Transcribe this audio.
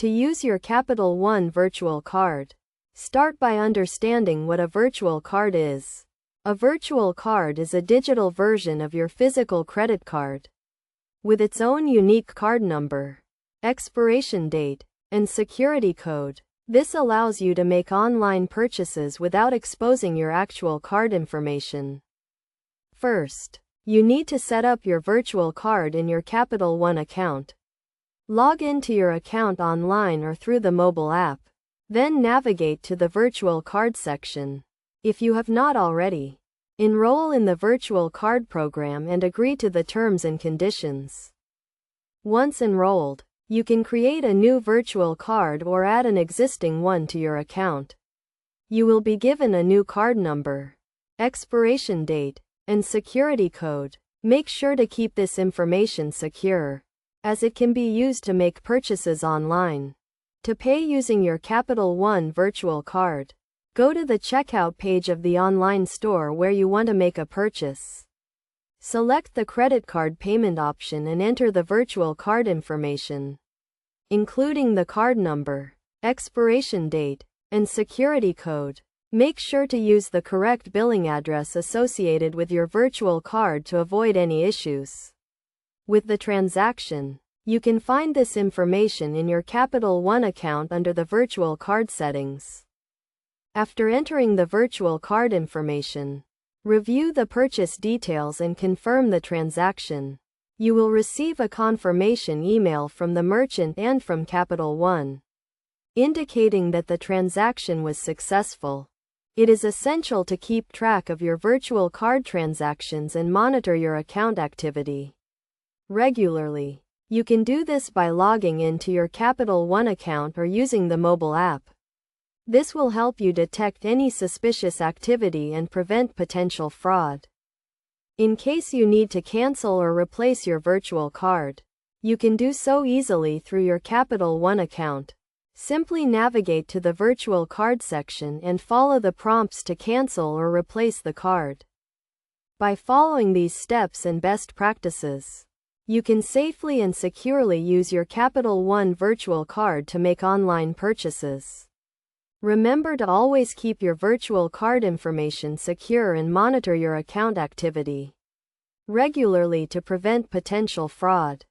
To use your Capital One virtual card, start by understanding what a virtual card is. A virtual card is a digital version of your physical credit card, with its own unique card number, expiration date, and security code. This allows you to make online purchases without exposing your actual card information. First, you need to set up your virtual card in your Capital One account. Log into your account online or through the mobile app. Then navigate to the virtual card section. If you have not already, enroll in the virtual card program and agree to the terms and conditions. Once enrolled, you can create a new virtual card or add an existing one to your account. You will be given a new card number, expiration date, and security code. Make sure to keep this information secure, as it can be used to make purchases online. To pay using your Capital One virtual card, go to the checkout page of the online store where you want to make a purchase. Select the credit card payment option and enter the virtual card information, including the card number, expiration date, and security code. Make sure to use the correct billing address associated with your virtual card to avoid any issues with the transaction. You can find this information in your Capital One account under the virtual card settings. After entering the virtual card information, review the purchase details and confirm the transaction. You will receive a confirmation email from the merchant and from Capital One, indicating that the transaction was successful. It is essential to keep track of your virtual card transactions and monitor your account activity regularly. You can do this by logging into your Capital One account or using the mobile app. This will help you detect any suspicious activity and prevent potential fraud. In case you need to cancel or replace your virtual card, you can do so easily through your Capital One account. Simply navigate to the virtual card section and follow the prompts to cancel or replace the card. By following these steps and best practices, you can safely and securely use your Capital One virtual card to make online purchases. Remember to always keep your virtual card information secure and monitor your account activity regularly to prevent potential fraud.